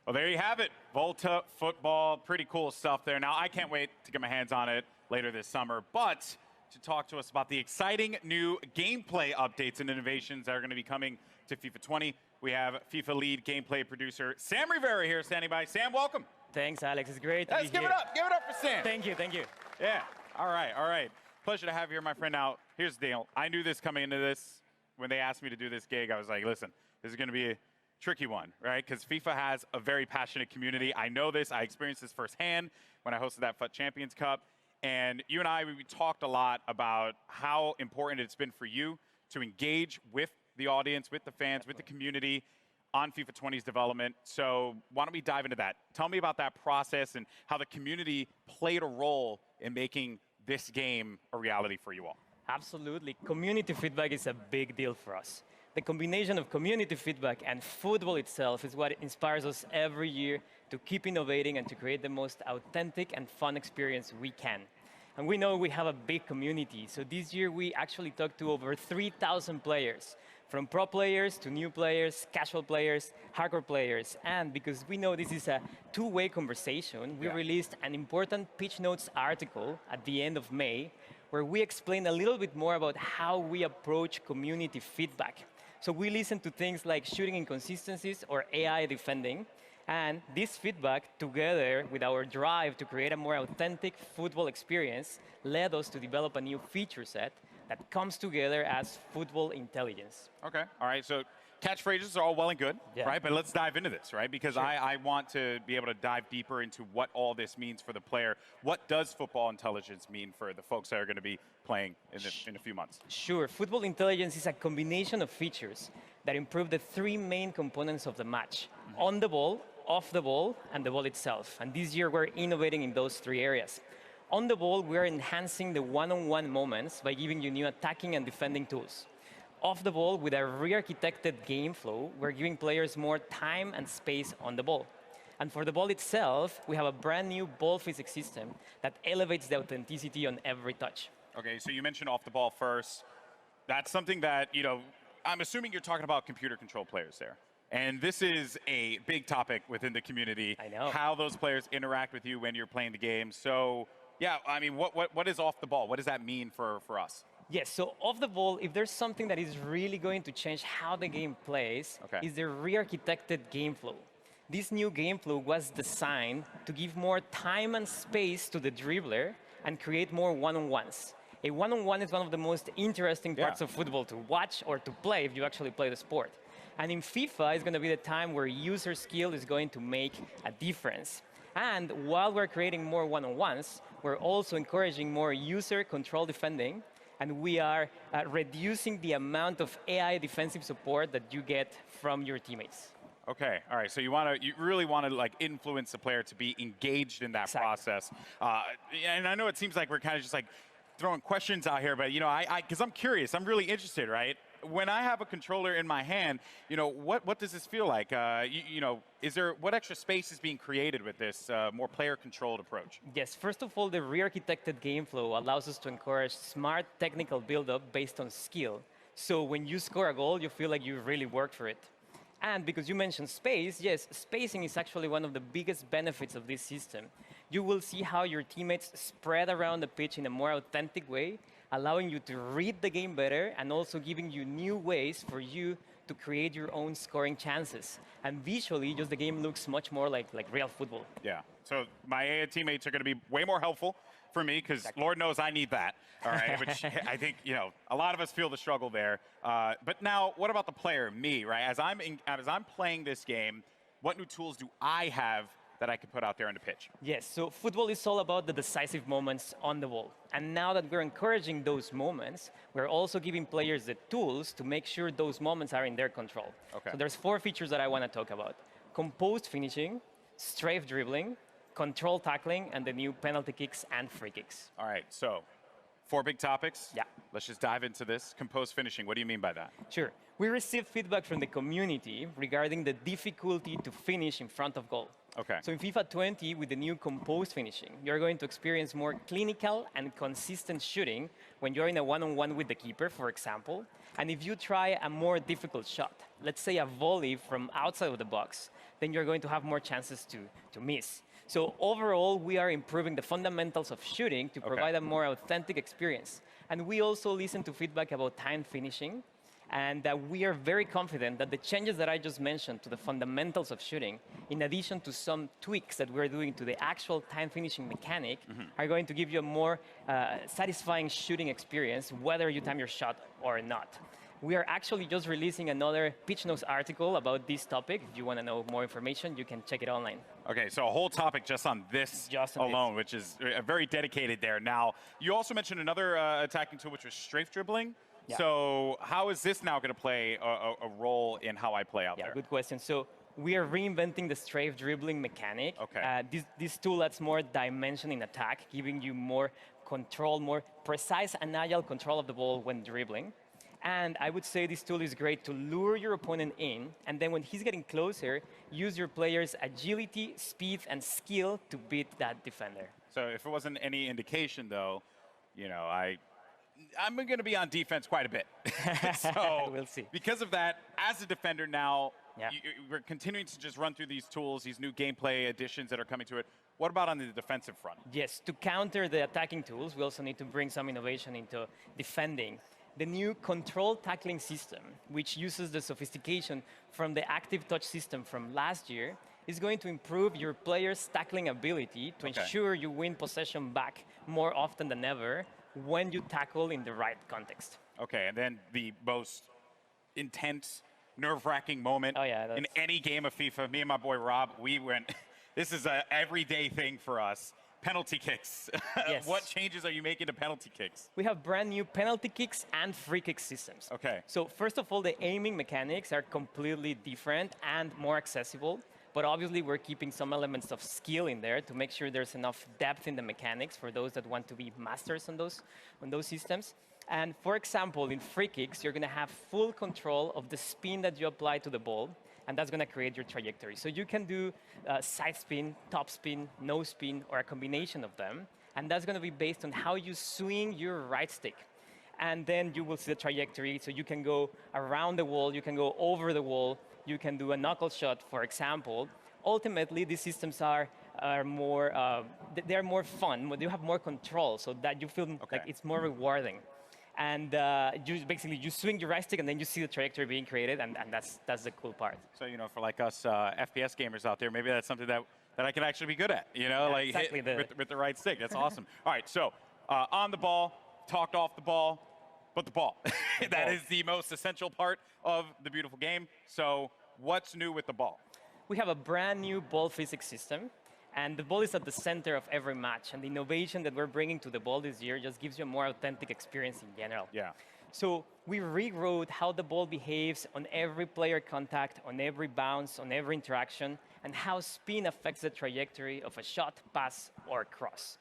Well, there you have it. Volta football, pretty cool stuff there. Now, I can't wait to get my hands on it later this summer, but to talk to us about the exciting new gameplay updates and innovations that are going to be coming to FIFA 20, we have FIFA lead gameplay producer Sam Rivera here standing by. Sam, welcome. Thanks, Alex. It's great to Let's be give here. it up. Give it up for Sam. Thank you, thank you. Yeah. All right, all right. Pleasure to have you here, my friend. Now, here's the deal. I knew this coming into this. When they asked me to do this gig, I was like, listen, this is going to be a tricky one, right? Because FIFA has a very passionate community. I know this. I experienced this firsthand when I hosted that FUT Champions Cup. And you and I, we talked a lot about how important it's been for you to engage with the audience, with the fans, with the community on FIFA 20's development. So why don't we dive into that? Tell me about that process and how the community played a role in making this game a reality for you all. Absolutely. Community feedback is a big deal for us. The combination of community feedback and football itself is what inspires us every year to keep innovating and to create the most authentic and fun experience we can. And we know we have a big community, so this year we actually talked to over 3,000 players, from pro players to new players, casual players, hardcore players. And because we know this is a two-way conversation, we released an important pitch notes article at the end of May, where we explain a little bit more about how we approach community feedback. So we listen to things like shooting inconsistencies or AI defending, and this feedback, together with our drive to create a more authentic football experience, led us to develop a new feature set that comes together as football intelligence. Okay, all right, so catchphrases are all well and good, right? But let's dive into this, right? Because I want to be able to dive deeper into what all this means for the player. What does football intelligence mean for the folks that are going to be playing in a few months? Sure, football intelligence is a combination of features that improve the three main components of the match: on the ball, off the ball, and the ball itself. And this year we're innovating in those three areas. On the ball, we're enhancing the one-on-one moments by giving you new attacking and defending tools. Off the ball, with a re-architected game flow, we're giving players more time and space on the ball. And for the ball itself, we have a brand new ball physics system that elevates the authenticity on every touch. Okay, so you mentioned off the ball first. That's something that, I'm assuming you're talking about computer control players there. And this is a big topic within the community. I know. How those players interact with you when you're playing the game. So, yeah, I mean, what is off the ball? What does that mean for us? Yes, so off the ball, if there's something that is really going to change how the game plays, is the re-architected game flow. This new game flow was designed to give more time and space to the dribbler and create more one-on-ones. A one-on-one is one of the most interesting parts of football to watch or to play if you actually play the sport. And in FIFA, it's going to be the time where user skill is going to make a difference. And while we're creating more one-on-ones, we're also encouraging more user-control defending, and we are reducing the amount of AI defensive support that you get from your teammates. Okay, all right. So you really want to influence the player to be engaged in that process. And I know it seems like we're kind of just throwing questions out here, but because I'm curious, I'm really interested, right? When I have a controller in my hand, what does this feel like? What extra space is being created with this more player-controlled approach? Yes, first of all, the re-architected game flow allows us to encourage smart technical build-up based on skill. So when you score a goal, you feel like you really worked for it. And because you mentioned space, yes, spacing is actually one of the biggest benefits of this system. You will see how your teammates spread around the pitch in a more authentic way, allowing you to read the game better and also giving you new ways for you to create your own scoring chances. And visually, just the game looks much more like real football. Yeah, so my AI teammates are going to be way more helpful for me because Lord knows I need that, all right? Which I think, a lot of us feel the struggle there. But now, what about the player, me, right? As I'm playing this game, what new tools do I have that I could put out there on the pitch? Yes, so football is all about the decisive moments on the ball. And now that we're encouraging those moments, we're also giving players the tools to make sure those moments are in their control. Okay. So there's 4 features that I want to talk about: composed finishing, strafe dribbling, control tackling, and the new penalty kicks and free kicks. All right, so 4 big topics. Yeah. Let's just dive into this. Composed finishing. What do you mean by that? Sure. We received feedback from the community regarding the difficulty to finish in front of goal. Okay. So in FIFA 20, with the new composed finishing, you're going to experience more clinical and consistent shooting when you're in a one-on-one with the keeper, for example. And if you try a more difficult shot, let's say a volley from outside of the box, then you're going to have more chances to miss. So overall, we are improving the fundamentals of shooting to provide a more authentic experience. And we also listen to feedback about time finishing. And we are very confident that the changes that I just mentioned to the fundamentals of shooting, in addition to some tweaks that we're doing to the actual time finishing mechanic, are going to give you a more satisfying shooting experience, whether you time your shot or not. We are actually just releasing another Pitch Notes article about this topic. If you want to know more information, you can check it online. Okay, so a whole topic just on this alone, which is very dedicated there. Now, you also mentioned another attacking tool, which was strafe dribbling. Yeah. So how is this now going to play a role in how I play out there? Good question. So we are reinventing the strafe dribbling mechanic. Okay. This tool adds more dimension in attack, giving you more control, more precise and agile control of the ball when dribbling. And I would say this tool is great to lure your opponent in, and then when he's getting closer, use your player's agility, speed, and skill to beat that defender. So if it wasn't any indication, though, you know, I'm going to be on defense quite a bit. So we'll see. Because of that, as a defender now, we're continuing to just run through these tools, these new gameplay additions that are coming to it. What about on the defensive front? Yes, to counter the attacking tools, we also need to bring some innovation into defending. The new control tackling system, which uses the sophistication from the active touch system from last year, is going to improve your player's tackling ability to ensure you win possession back more often than ever when you tackle in the right context. Okay, and then the most intense, nerve-wracking moment in any game of FIFA, me and my boy Rob, we went, this is an everyday thing for us. Penalty kicks. Yes. What changes are you making to penalty kicks? We have brand new penalty kicks and free kick systems. Okay. So first of all, the aiming mechanics are completely different and more accessible. But obviously, we're keeping some elements of skill in there to make sure there's enough depth in the mechanics for those that want to be masters on those systems. And for example, in free kicks, you're going to have full control of the spin that you apply to the ball, and that's going to create your trajectory. So you can do side spin, top spin, no spin, or a combination of them. And that's going to be based on how you swing your right stick. And then you will see the trajectory. So you can go around the wall, you can go over the wall, you can do a knuckle shot, for example. Ultimately, these systems are more, they're more fun, but you have more control, so that you feel like it's more rewarding. And you swing your right stick, and then you see the trajectory being created, and that's the cool part. So, you know, for like us FPS gamers out there, maybe that's something that I can actually be good at, you know, like exactly hit with the right stick. That's awesome. All right, so on the ball, talked off the ball, but the ball. That is the most essential part of the beautiful game. So what's new with the ball? We have a brand new ball physics system. And the ball is at the center of every match. And the innovation that we're bringing to the ball this year just gives you a more authentic experience in general. Yeah. So we rewrote how the ball behaves on every player contact, on every bounce, on every interaction, and how spin affects the trajectory of a shot, pass, or cross.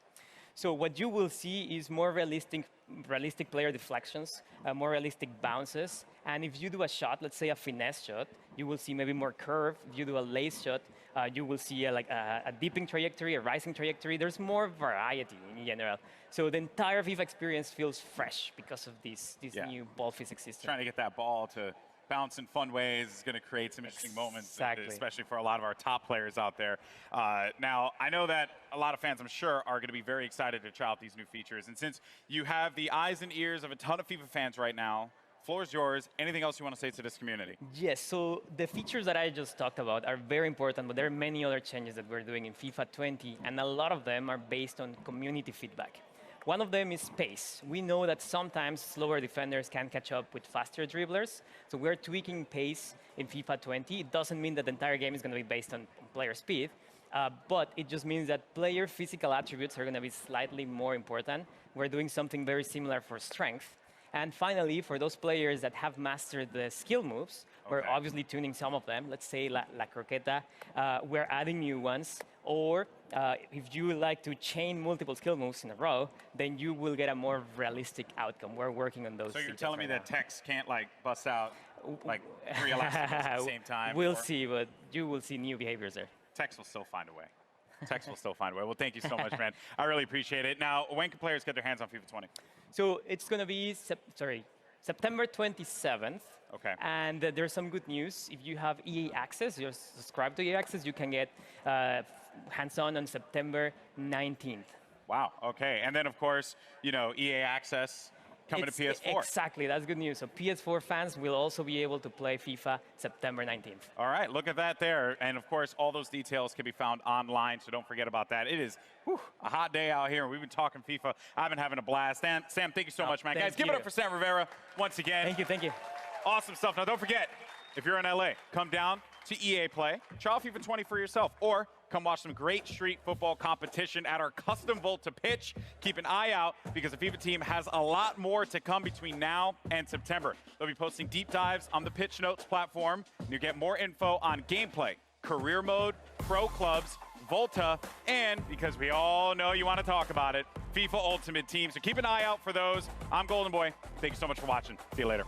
So what you will see is more realistic player deflections, more realistic bounces. And if you do a shot, let's say a finesse shot, you will see maybe more curve. If you do a lace shot, you will see a dipping trajectory, a rising trajectory. There's more variety in general. So the entire FIFA experience feels fresh because of this new ball physics system. Trying to get that ball to bounce in fun ways is going to create some interesting moments, especially for a lot of our top players out there. Now, I know that a lot of fans, I'm sure, are going to be very excited to try out these new features. And since you have the eyes and ears of a ton of FIFA fans right now, floor is yours. Anything else you want to say to this community? Yes, so the features that I just talked about are very important, but there are many other changes that we're doing in FIFA 20, and a lot of them are based on community feedback. One of them is pace. We know that sometimes slower defenders can catch up with faster dribblers, so we're tweaking pace in FIFA 20. It doesn't mean that the entire game is going to be based on player speed, but it just means that player physical attributes are going to be slightly more important. We're doing something very similar for strength. And finally, for those players that have mastered the skill moves, we're obviously tuning some of them. Let's say La Croqueta. We're adding new ones. Or if you like to chain multiple skill moves in a row, then you will get a more realistic outcome. We're working on those. So you're details telling me right that Tex can't like bust out like 3 now. elasticals at the same time? We'll or- see, but you will see new behaviors there. Tex will still find a way. Tex will still find a way. Well, thank you so much, man. I really appreciate it. Now, when can players get their hands on FIFA 20? So it's going to be September 27th. Okay. And there's some good news. If you have EA Access, you're subscribed to EA Access, you can get hands-on September 19th. Wow. Okay. And then, of course, you know, EA Access coming to PS4. Exactly. That's good news. So PS4 fans will also be able to play FIFA September 19th. All right. Look at that there. And, of course, all those details can be found online, so don't forget about that. It is a hot day out here. We've been talking FIFA. I've been having a blast. And Sam, thank you so much, man. Guys, give it up for Sam Rivera once again. Thank you. Thank you. Awesome stuff. Now, don't forget, if you're in LA, come down to EA Play, try out FIFA 20 for yourself, or come watch some great street football competition at our custom Volta pitch. Keep an eye out because the FIFA team has a lot more to come between now and September. They'll be posting deep dives on the Pitch Notes platform, and you'll get more info on gameplay, career mode, pro clubs, Volta, and because we all know you want to talk about it, FIFA Ultimate Team. So keep an eye out for those. I'm Golden Boy. Thank you so much for watching. See you later.